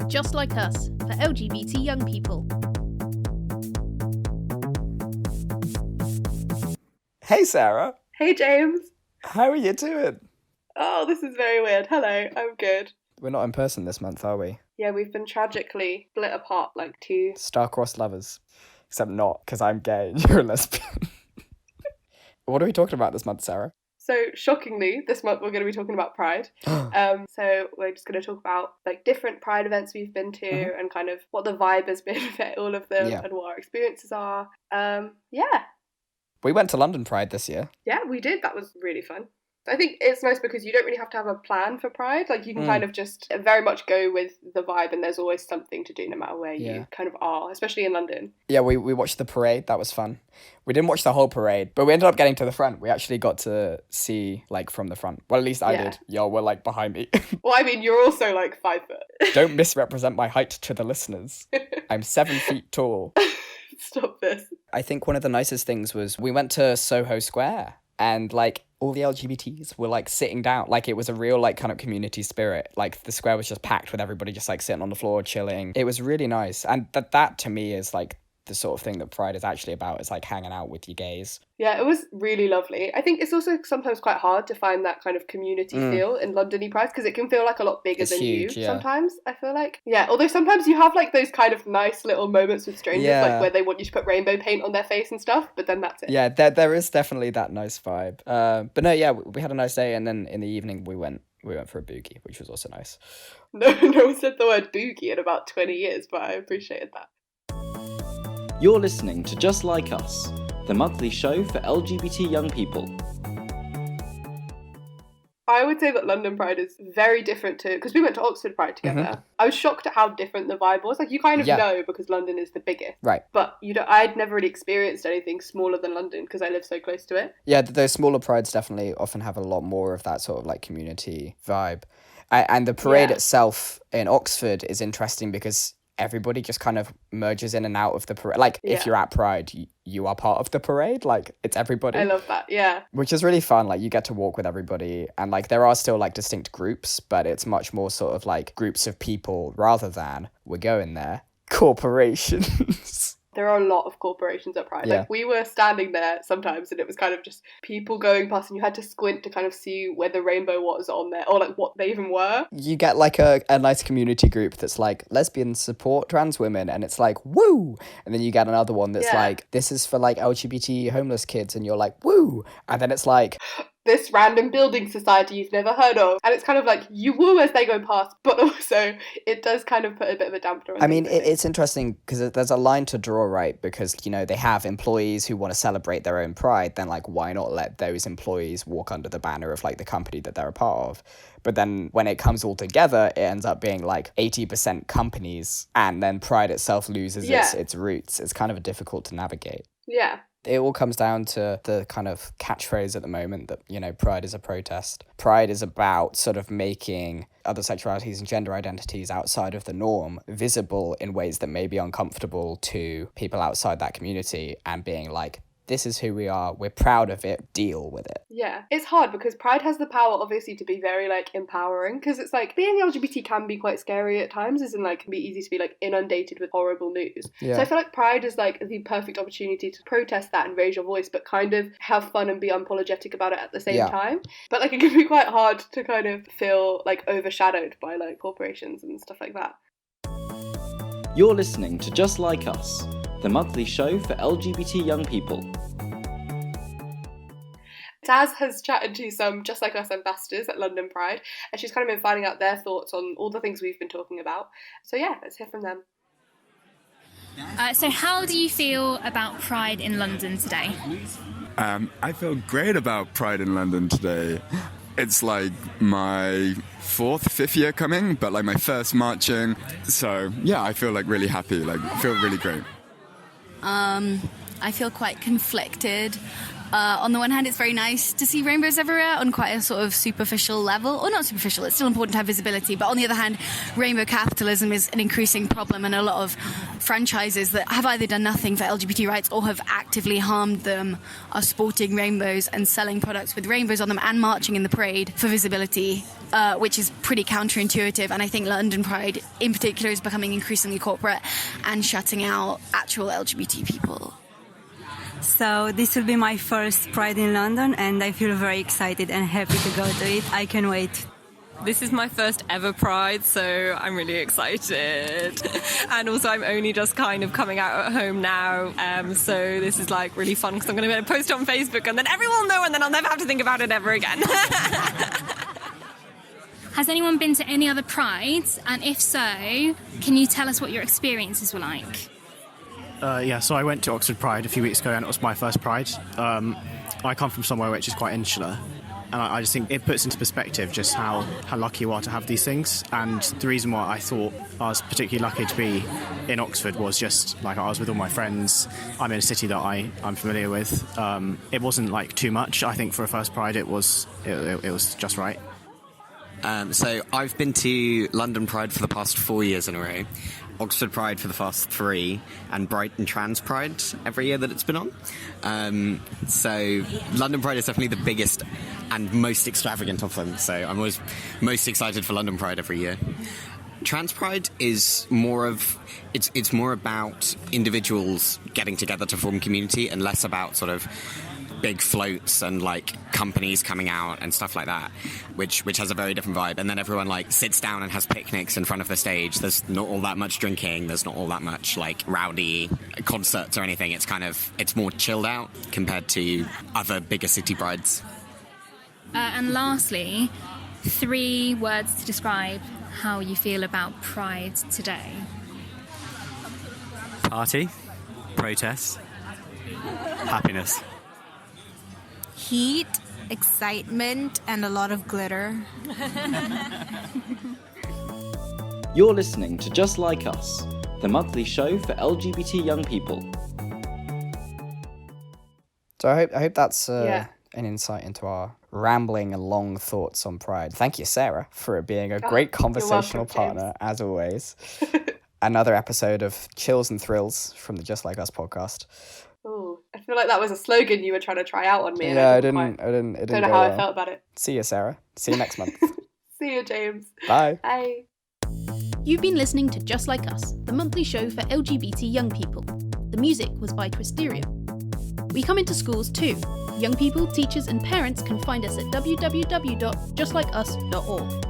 Just Like Us, for LGBT young people. Hey, Sarah. Hey, James. How are you doing? Oh, this is very weird. Hello, I'm good. We're not in person this month, are we? Yeah, we've been tragically split apart like two Star-crossed lovers. Except not, because I'm gay and you're a lesbian. What are we talking about this month, Sarah? So, shockingly, this month we're going to be talking about Pride. So we're just going to talk about like different Pride events we've been to and kind of what the vibe has been at all of them and what our experiences are. We went to London Pride this year. Yeah, we did. That was really fun. I think it's nice because you don't really have to have a plan for Pride. Like, you can kind of just very much go with the vibe, and there's always something to do no matter where you kind of are, especially in London. Yeah, we watched the parade. That was fun. We didn't watch the whole parade, but we ended up getting to the front. We actually got to see, like, from the front. Well, at least I did. Y'all were, like, behind me. Well, I mean, you're also, like, 5 foot. Don't misrepresent my height to the listeners. I'm 7 feet tall. Stop this. I think one of the nicest things was we went to Soho Square, and, like, all the LGBTs were, like, sitting down. Like, it was a real, like, kind of community spirit. Like, the square was just packed with everybody just, like, sitting on the floor, chilling. It was really nice. And that to me, is, like, the sort of thing that Pride is actually about. Is, like, hanging out with your gays. Yeah, it was really lovely. I think it's also sometimes quite hard to find that kind of community feel in London Pride, because it can feel, like, a lot bigger than huge, you sometimes, I feel like. Yeah, although sometimes you have, like, those kind of nice little moments with strangers, like, where they want you to put rainbow paint on their face and stuff, but then that's it. Yeah, there is definitely that nice vibe. But no, yeah, we had a nice day, and then in the evening we went for a boogie, which was also nice. No one said the word boogie in about 20 years, but I appreciated that. You're listening to Just Like Us, the monthly show for LGBT young people. I would say that London Pride is very different to, because we went to Oxford Pride together. I was shocked at how different the vibe was. Like, you kind of know because London is the biggest. Right. But I'd never really experienced anything smaller than London because I live so close to it. Yeah, those smaller prides definitely often have a lot more of that sort of, like, community vibe. And the parade itself in Oxford is interesting because everybody just kind of merges in and out of the parade. Like, if you're at Pride, you are part of the parade. Like, it's everybody. I love that, yeah. Which is really fun. Like, you get to walk with everybody. And, like, there are still, like, distinct groups, but it's much more sort of, like, groups of people rather than, we're going there, corporations. There are a lot of corporations at Pride. Like, we were standing there sometimes and it was kind of just people going past and you had to squint to kind of see where the rainbow was on there or, like, what they even were. You get, like, a nice community group that's like, lesbians support trans women, and it's like, woo! And then you get another one that's like, this is for, like, LGBT homeless kids, and you're like, woo! And then it's like, this random building society you've never heard of. And it's kind of like, you woo as they go past, but also it does kind of put a bit of a dampener on. I mean, it's interesting because there's a line to draw, right? Because, you know, they have employees who want to celebrate their own pride. Then, like, why not let those employees walk under the banner of, like, the company that they're a part of? But then when it comes all together, it ends up being, like, 80% companies, and then Pride itself loses its roots. It's kind of difficult to navigate. Yeah. It all comes down to the kind of catchphrase at the moment that, you know, Pride is a protest. Pride is about sort of making other sexualities and gender identities outside of the norm visible in ways that may be uncomfortable to people outside that community, and being like, this is who we are, we're proud of it, deal with it. Yeah, it's hard because Pride has the power, obviously, to be very, like, empowering, because it's like, being LGBT can be quite scary at times, as in, like, can be easy to be, like, inundated with horrible news. So I feel like Pride is, like, the perfect opportunity to protest that and raise your voice, but kind of have fun and be unapologetic about it at the same time. But, like, it can be quite hard to kind of feel, like, overshadowed by, like, corporations and stuff like that. You're listening to Just Like Us, the monthly show for LGBT young people. Taz has chatted to some Just Like Us ambassadors at London Pride, and she's kind of been finding out their thoughts on all the things we've been talking about. So yeah, let's hear from them. So how do you feel about Pride in London today? I feel great about Pride in London today. It's like my 5th year coming, but like my first marching. So yeah, I feel like really happy, like I feel really great. I feel quite conflicted. On the one hand, it's very nice to see rainbows everywhere on quite a sort of superficial level, or not superficial, it's still important to have visibility, but on the other hand, rainbow capitalism is an increasing problem, and a lot of franchises that have either done nothing for LGBT rights or have actively harmed them are sporting rainbows and selling products with rainbows on them and marching in the parade for visibility, which is pretty counterintuitive. And I think London Pride in particular is becoming increasingly corporate and shutting out actual LGBT people. So this will be my first Pride in London, and I feel very excited and happy to go to it. I can wait. This is my first ever Pride, so I'm really excited. And also I'm only just kind of coming out at home now, so this is like really fun because I'm going to post it on Facebook and then everyone will know, and then I'll never have to think about it ever again. Has anyone been to any other Prides? And if so, can you tell us what your experiences were like? So I went to Oxford Pride a few weeks ago, and it was my first Pride. I come from somewhere which is quite insular, and I just think it puts into perspective just how lucky you are to have these things. And the reason why I thought I was particularly lucky to be in Oxford was just like I was with all my friends. I'm in a city that I'm familiar with. It wasn't like too much. I think for a first Pride it was just right. So I've been to London Pride for the past 4 years in a row, Oxford Pride for the past 3, and Brighton Trans Pride every year that it's been on. So London Pride is definitely the biggest and most extravagant of them, so I'm always most excited for London Pride every year. Trans Pride is it's more about individuals getting together to form community and less about sort of big floats and like companies coming out and stuff like that, which has a very different vibe. And then everyone like sits down and has picnics in front of the stage. There's not all that much drinking. There's not all that much like rowdy concerts or anything. It's more chilled out compared to other bigger city prides. And lastly, 3 words to describe how you feel about Pride today. Party, protest, happiness. Heat, excitement, and a lot of glitter. You're listening to Just Like Us, the monthly show for LGBT young people. So I hope that's an insight into our rambling and long thoughts on Pride. Thank you, Sarah, for being a great conversational partner, as always. Another episode of Chills and Thrills from the Just Like Us podcast. Oh, I feel like that was a slogan you were trying to try out on me. Yeah, I didn't know how I felt about it. See you, Sarah. See you next month. See you, James. Bye. Bye. You've been listening to Just Like Us, the monthly show for LGBT young people. The music was by Twisterium. We come into schools too. Young people, teachers and parents can find us at www.justlikeus.org.